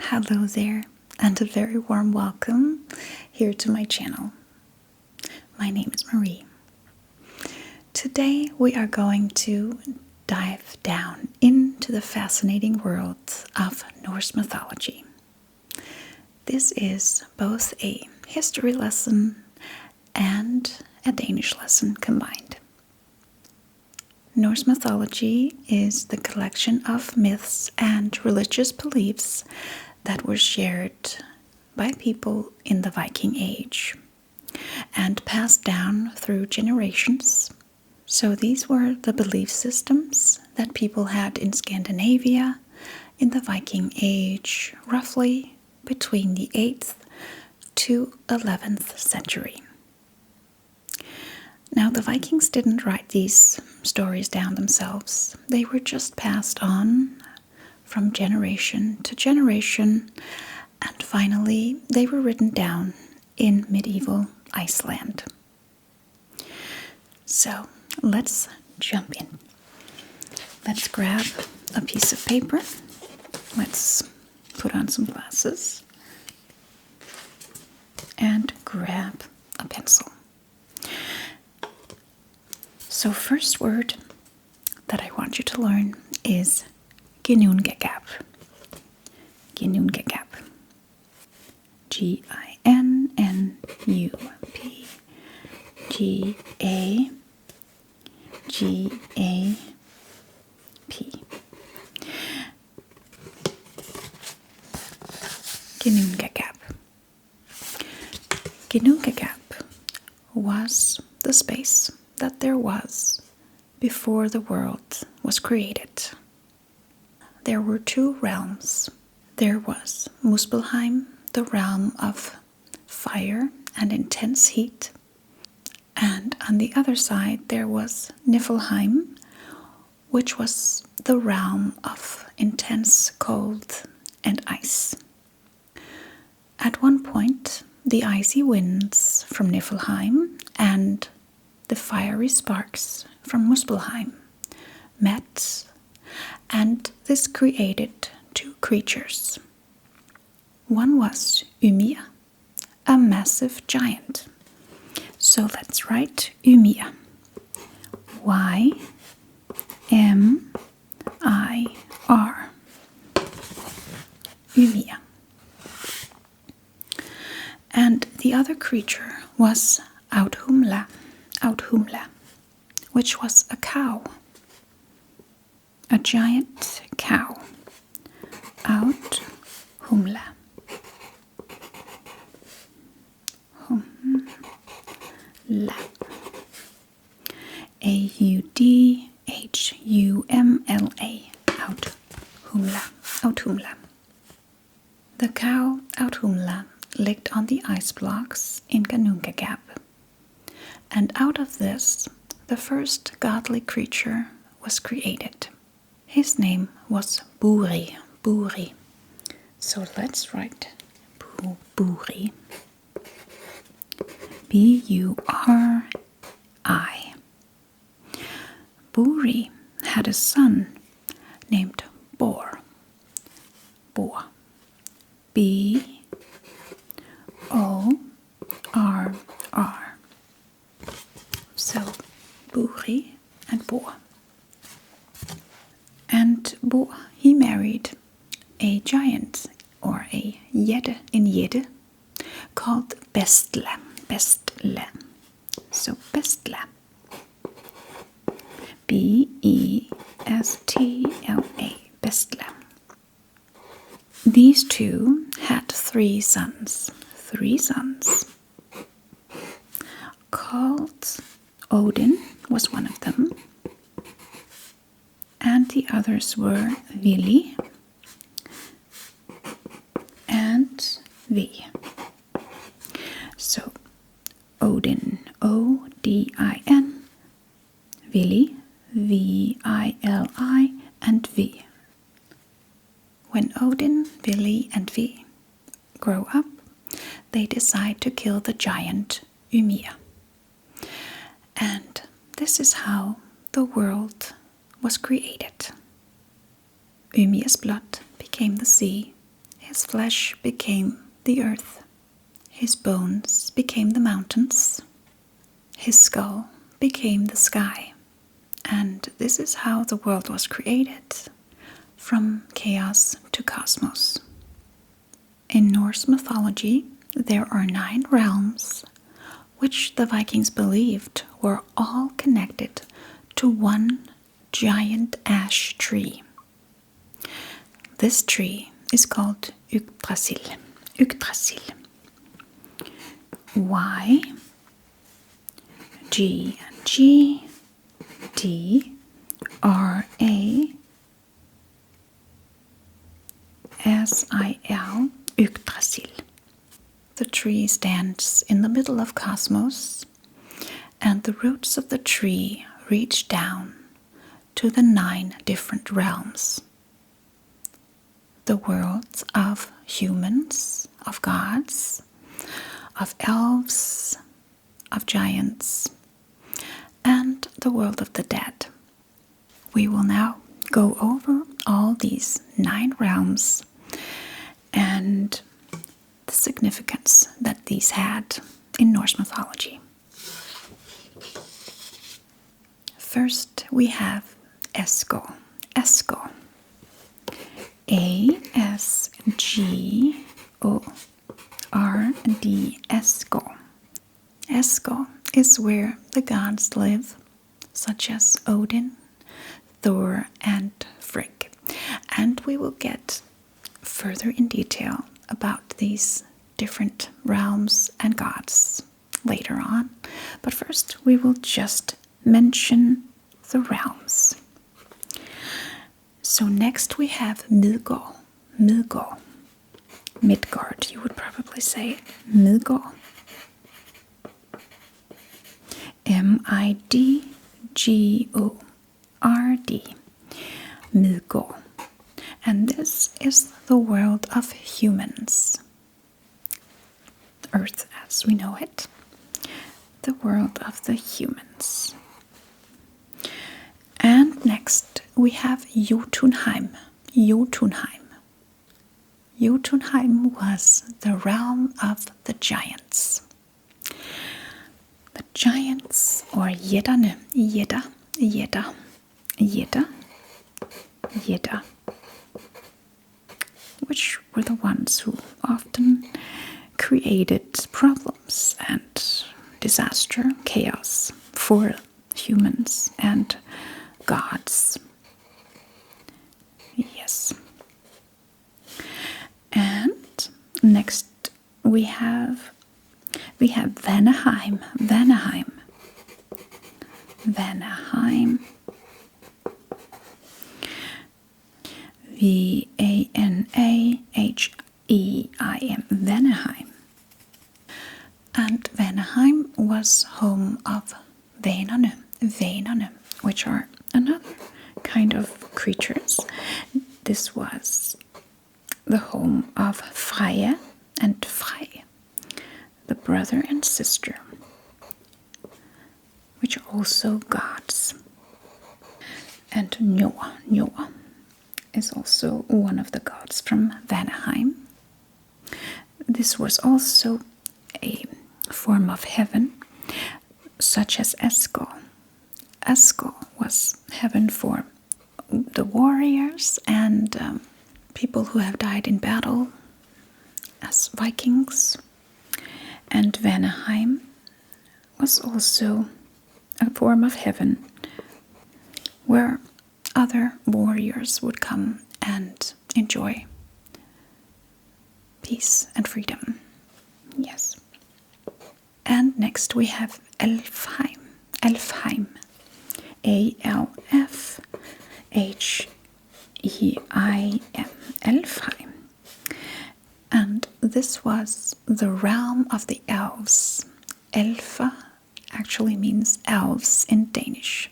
Hello there, and a very warm welcome here to my channel. My name is Marie. Today we are going to dive down into the fascinating world of Norse mythology. This is both a history lesson and a Danish lesson combined. Norse mythology is the collection of myths and religious beliefs that were shared by people in the Viking Age and passed down through generations. So these were the belief systems that people had in Scandinavia in the Viking Age, roughly between the 8th to 11th century. Now, the Vikings didn't write these stories down themselves. They were just passed on from generation to generation, and finally they were written down in medieval Iceland. So let's jump in. Let's grab a piece of paper. Let's put on some glasses and grab a pencil. So first word that I want you to learn is Ginnungagap. Ginnungagap. G-I-N-N-U-P G-A-G-A-P. Ginnungagap. Ginnungagap was the space that there was before the world was created. There were two realms. There was Muspelheim, the realm of fire and intense heat. And on the other side there was Niflheim, which was the realm of intense cold and ice. At one point, the icy winds from Niflheim and the fiery sparks from Muspelheim met, and this created two creatures. One was Ymir, a massive giant. So let's write Ymir. Y-M-I-R. Ymir. And the other creature was Audhumla, which was a cow. A giant cow. Audhumla. Humla. A-U-D-H-U-M-L-A. Audhumla. The cow Audhumla licked on the ice blocks in Ginnungagap. And out of this, the first godly creature was created. His name was Buri. So let's write Buri. B-U-R-I. Buri had a son named Bor. B-O-R-R. So Buri and Bor. And Bor, he married a giant, or a Gjedde in Gjedde, called Bestle. So Bestle. B-E-S-T-L-A. Bestle. These two had three sons. Called Odin was one of them. And the others were Vili and Vi. So Odin, O-D-I-N, Vili, V-I-L-I, and Vi. When Odin, Vili, and Vi grow up, they decide to kill the giant Ymir. And this is how the world was created. Ymir's blood became the sea, His flesh became the earth. His bones became the mountains. His skull became the sky. And this is how the world was created, from chaos to cosmos. In Norse mythology, there are 9 realms, which the Vikings believed were all connected to one giant ash tree. This tree is called Yggdrasil. Yggdrasil. Y, G, G, D, R, A, S, I, L, Yggdrasil. The tree stands in the middle of cosmos, and the roots of the tree reach down to the 9 different realms. The worlds of humans, of gods, of elves, of giants, and the world of the dead. We will now go over all these 9 realms and the significance that these had in Norse mythology. First, we have Esco. Esco. A-S-G-O-R-D. Esco. Esco is where the gods live, such as Odin, Thor, and Frigg. And we will get further in detail about these different realms and gods later on. But first, we will just mention the realms. So next we have Midgård. Midgård. Midgard, you would probably say. Midgård. M-I-D-G-O-R-D. Midgård. And this is the world of humans. Earth as we know it. The world of the humans. And next we have Jotunheim. Jotunheim. Jotunheim was the realm of the giants. The giants, or Gjedderne, Gjedda, which were the ones who often created problems and disaster, chaos for humans and gods. Yes. And next we have Vanaheim. Vanaheim. Vanaheim. V-A-N-A-H-E-I-M. Vanaheim. And Vanaheim was home of Vanerne. Vanerne, which are another kind of creatures. This was the home of Freyja and Frey, the brother and sister, which are also gods. And Njord. Njord is also one of the gods from Vanaheim. This was also a form of heaven, such as Esco. Esco was heaven for the warriors and people who have died in battle as Vikings. And Vanaheim was also a form of heaven where other warriors would come and enjoy peace and freedom. Yes. And next we have Elfheim. Elfheim. A-L-F-H-E-I-M. Elfheim. And this was the realm of the elves. Elfa actually means elves in Danish.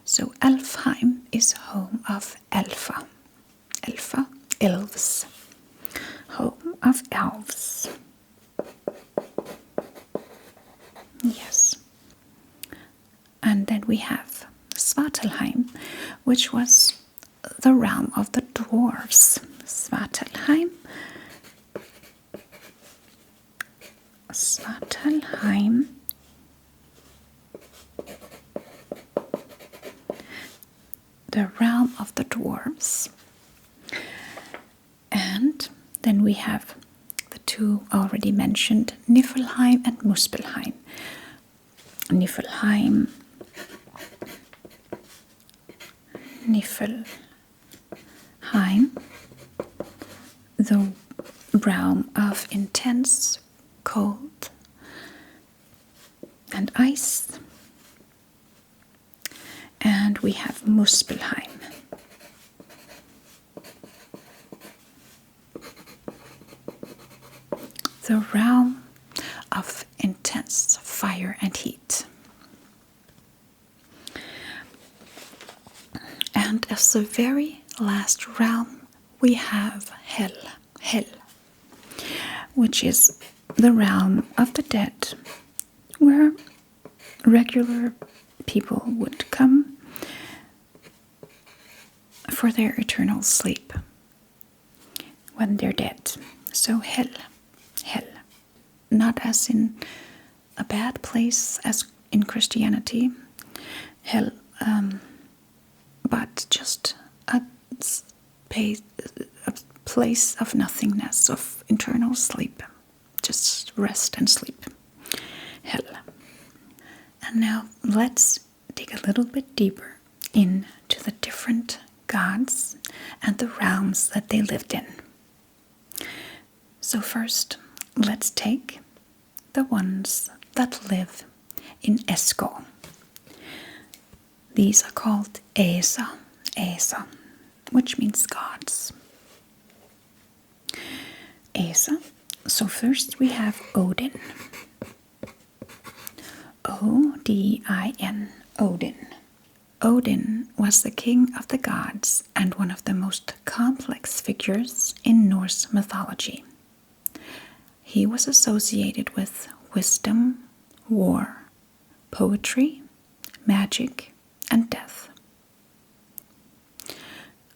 So Elfheim is home of Elfa. Elfa, elves. Home of elves. Yes. And then we have Svartalheim, which was the realm of the dwarves. Svartalheim, Svartalheim. The realm of the dwarves. And then we have the two already mentioned, Niflheim and Muspelheim. Niflheim, the realm of intense cold and ice. And we have Muspelheim, the realm of intense fire and heat. And as the very last realm, we have Hell, which is the realm of the dead, where regular people would come for their eternal sleep when they're dead. So hell. Not as in a bad place as in Christianity, hell, but just a place of nothingness, of eternal sleep. Just rest and sleep. Hell. And now let's dig a little bit deeper into the different gods and the realms that they lived in. So first, let's take the ones that live in Esco. These are called Esa, which means gods. Esa. So first we have Odin. O-D-I-N, Odin. Odin was the king of the gods and one of the most complex figures in Norse mythology. He was associated with wisdom, war, poetry, magic, and death.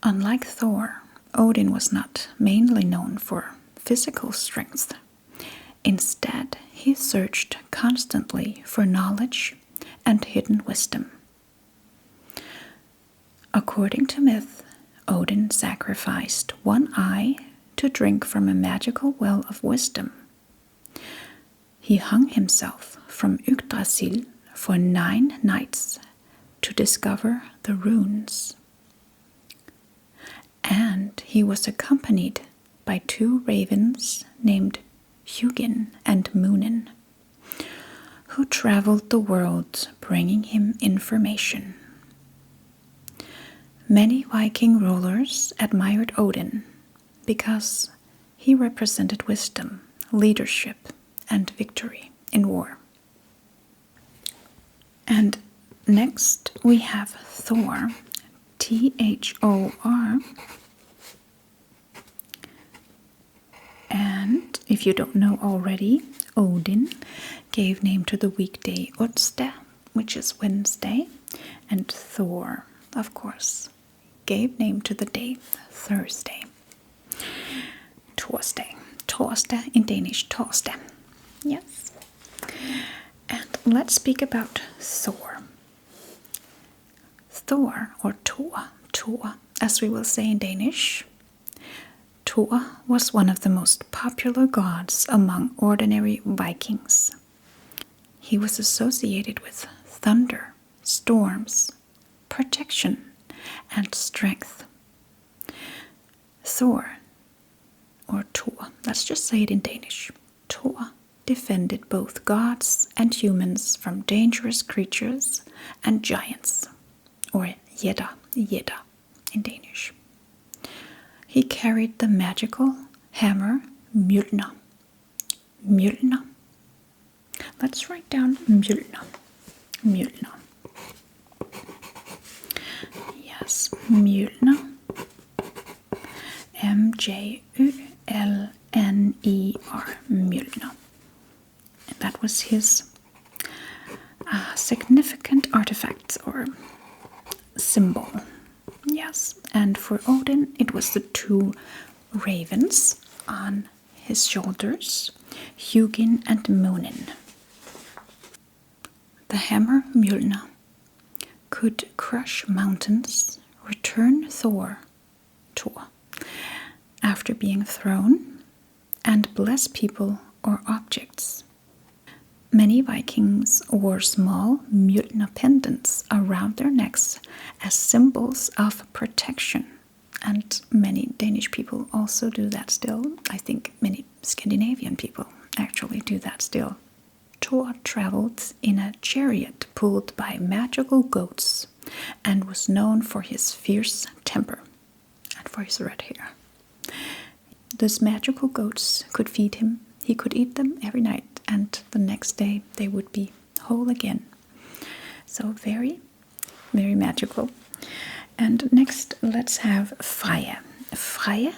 Unlike Thor, Odin was not mainly known for physical strength. Instead, he searched constantly for knowledge and hidden wisdom. According to myth, Odin sacrificed one eye to drink from a magical well of wisdom. He hung himself from Yggdrasil for 9 nights to discover the runes. And he was accompanied by 2 ravens named Hugin and Munin, who traveled the world bringing him information. Many Viking rulers admired Odin because he represented wisdom, leadership, and victory in war. And next we have Thor, Thor. And if you don't know already, Odin gave name to the weekday Onsdag, which is Wednesday, and Thor, of course, gave name to the day Thursday. Torsdag in Danish, torsdag. Yes. And let's speak about Thor. Thor, or Thor, as we will say in Danish. Thor was one of the most popular gods among ordinary Vikings. He was associated with thunder, storms, protection, and strength. Thor, or Thor, let's just say it in Danish. Thor defended both gods and humans from dangerous creatures and giants, or jætter in Danish. He carried the magical hammer Mjolnir. Let's write down Mjolnir. Yes, Mjolnir. M-J-U-L-N-I-R, Mjolnir. And that was his significant artifact or symbol. Yes, and for Odin it was the 2 ravens on his shoulders, Hugin and Munin. The hammer Mjolnir could crush mountains, return Thor, after being thrown, and bless people or objects. Many Vikings wore small Mjolnir pendants around their necks as symbols of protection. And many Danish people also do that still. I think many Scandinavian people actually do that still. Thor traveled in a chariot pulled by magical goats and was known for his fierce temper and for his red hair. Those magical goats could feed him. He could eat them every night, and the next day they would be whole again. So very, very magical. And next, let's have Freyja. Freyja,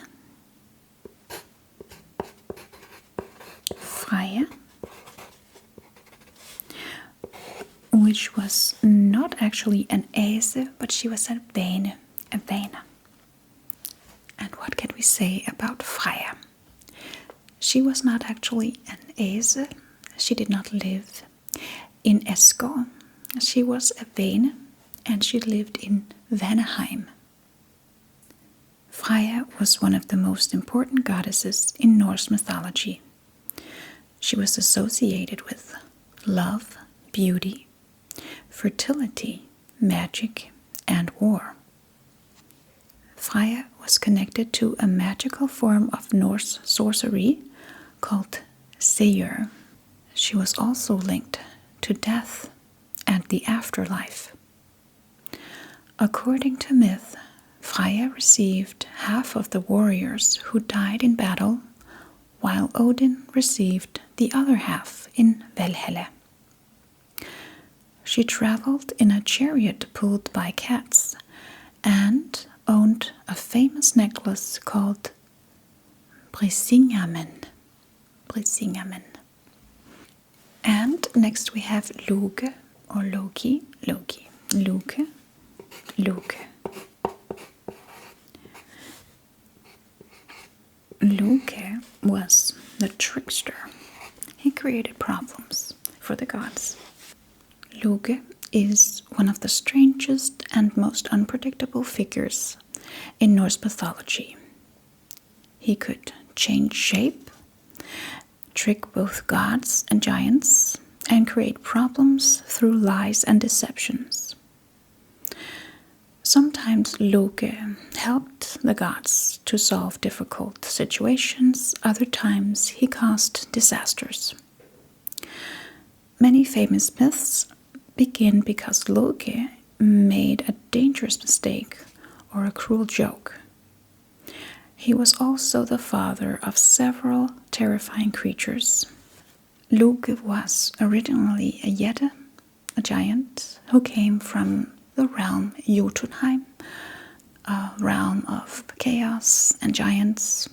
which was not actually an Ase, but she was a Vane. And what can we say about Freyja? She was not actually an Ase. She did not live in Esgård. She was a Vane, and she lived in Vanaheim. Freyja was one of the most important goddesses in Norse mythology. She was associated with love, beauty, fertility, magic, and war. Freyja was connected to a magical form of Norse sorcery called seer. She was also linked to death and the afterlife. According to myth, Freyja received half of the warriors who died in battle, while Odin received the other half in Valhalla. She traveled in a chariot pulled by cats and owned a famous necklace called Brisingamen. And next we have Loke or Loki. Loke. Loki was the trickster. He created problems for the gods. Loki is one of the strangest and most unpredictable figures in Norse mythology. He could change shape, trick both gods and giants, and create problems through lies and deceptions. Sometimes Loki helped the gods to solve difficult situations, other times he caused disasters. Many famous myths begin because Loki made a dangerous mistake or a cruel joke. He was also the father of several terrifying creatures. Loki was originally a Yeti, a giant who came from the realm Jotunheim, a realm of chaos and giants.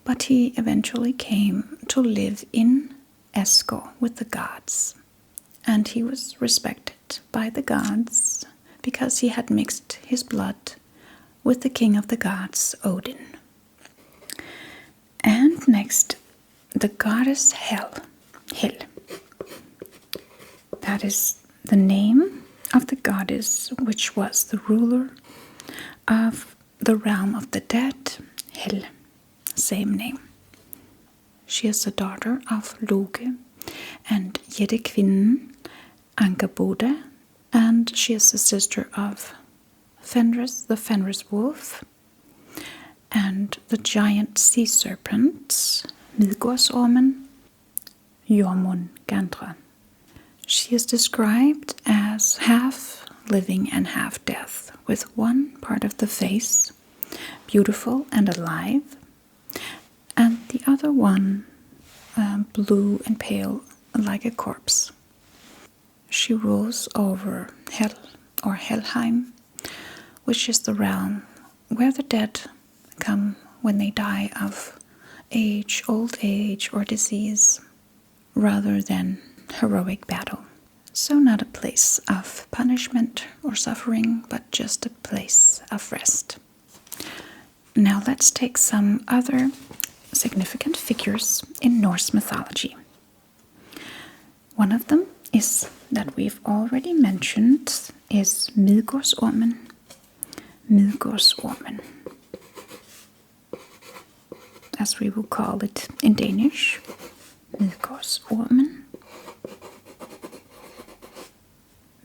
But he eventually came to live in Esgård with the gods, and he was respected by the gods because he had mixed his blood with the king of the gods, Odin. And next, the goddess Hel. That is the name of the goddess which was the ruler of the realm of the dead, Hel. Same name. She is the daughter of Loki and Jedekvinnen Ankabode, and she is the sister of Fenris, the Fenris wolf, and the giant sea serpent, Midgårdsormen, Jormungandr. She is described as half living and half death, with one part of the face beautiful and alive, and the other one blue and pale like a corpse. She rules over Hel or Helheim, which is the realm where the dead come when they die of age, old age, or disease, rather than heroic battle. So not a place of punishment or suffering, but just a place of rest. Now let's take some other significant figures in Norse mythology. One of them is that we've already mentioned is Midgårdsormen. Midgårdsormen, as we will call it in Danish. Midgårdsormen.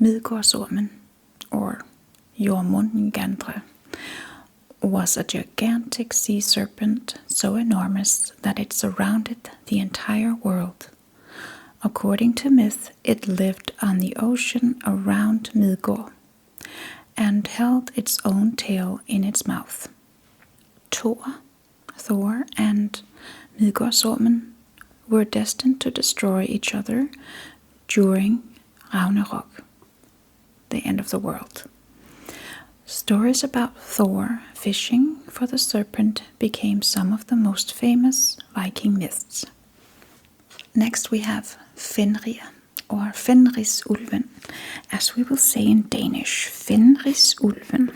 Midgårdsormen, or Jormungandr, was a gigantic sea serpent so enormous that it surrounded the entire world. According to myth, it lived on the ocean around Midgård and held its own tail in its mouth. Thor, and Midgårdsormen were destined to destroy each other during Ragnarok, the end of the world. Stories about Thor fishing for the serpent became some of the most famous Viking myths. Next we have Fenrir, or Fenrisulven, as we will say in Danish. Fenrisulven.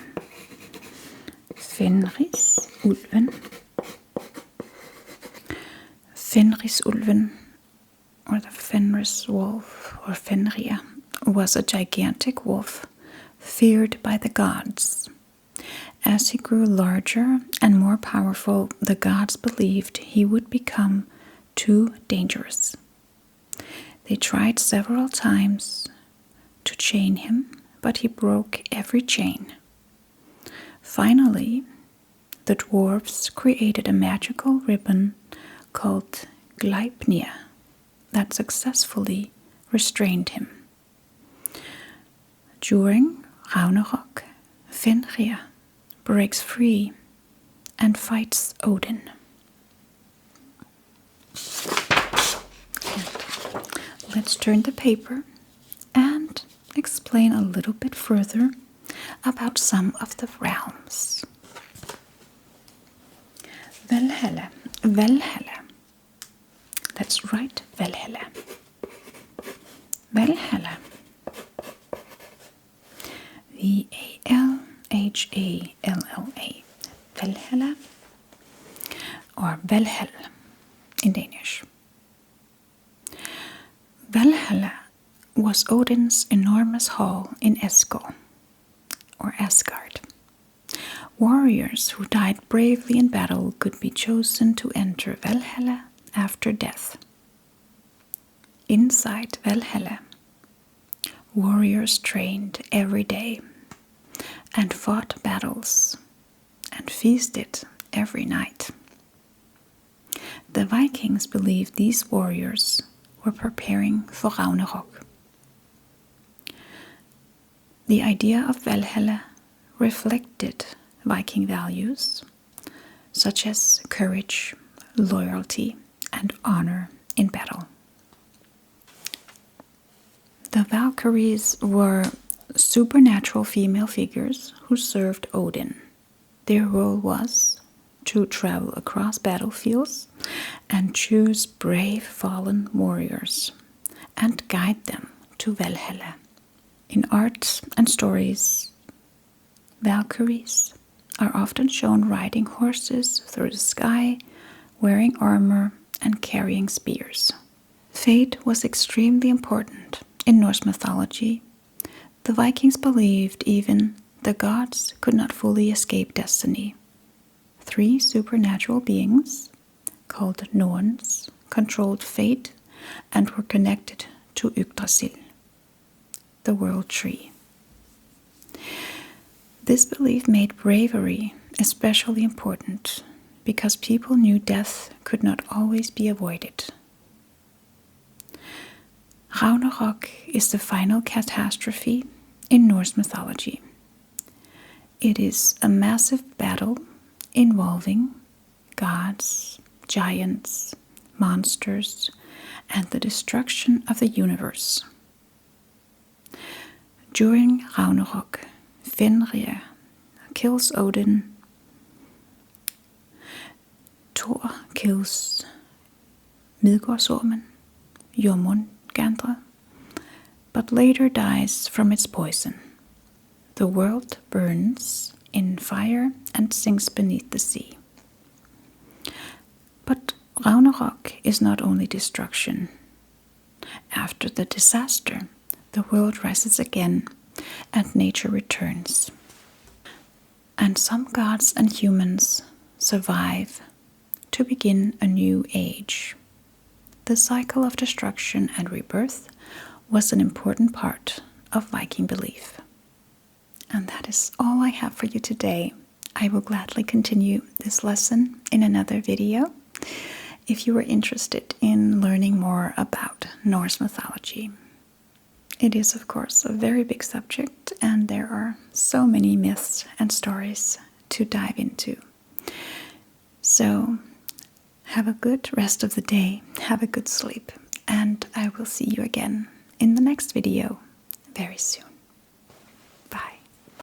Fenrisulven. Fenrisulven, or the Fenris wolf, or Fenrir, was a gigantic wolf feared by the gods. As he grew larger and more powerful, the gods believed he would become too dangerous. They tried several times to chain him, but he broke every chain. Finally, the dwarves created a magical ribbon called Gleipnir that successfully restrained him. During Ragnarok, Fenrir breaks free and fights Odin. And let's turn the paper and explain a little bit further about some of the realms. Valhalla. Valhalla. That's right, Valhalla. Valhalla. Valhalla. Valhalla, or Valhall in Danish. Valhalla was Odin's enormous hall in Asgard, or Asgard. Warriors who died bravely in battle could be chosen to enter Valhalla after death. Inside Valhalla, warriors trained every day and fought battles and feasted every night. The Vikings believed these warriors were preparing for Ragnarok. The idea of Valhalla reflected Viking values such as courage, loyalty, and honor in battle. The Valkyries were supernatural female figures who served Odin. Their role was to travel across battlefields and choose brave fallen warriors and guide them to Valhalla. In art and stories, Valkyries are often shown riding horses through the sky, wearing armor and carrying spears. Fate was extremely important in Norse mythology. The Vikings believed even the gods could not fully escape destiny. 3 supernatural beings, called Norns, controlled fate and were connected to Yggdrasil, the World Tree. This belief made bravery especially important because people knew death could not always be avoided. Ragnarok is the final catastrophe in Norse mythology. It is a massive battle involving gods, giants, monsters, and the destruction of the universe. During Ragnarok, Fenrir kills Odin, Thor kills Midgårdsormen, Jormungandr, but later dies from its poison. The world burns in fire and sinks beneath the sea. But Ragnarok is not only destruction. After the disaster, the world rises again and nature returns. And some gods and humans survive to begin a new age. The cycle of destruction and rebirth was an important part of Viking belief. And that is all I have for you today. I will gladly continue this lesson in another video if you are interested in learning more about Norse mythology. It is, of course, a very big subject, and there are so many myths and stories to dive into. So, have a good rest of the day, have a good sleep, and I will see you again in the next video very soon.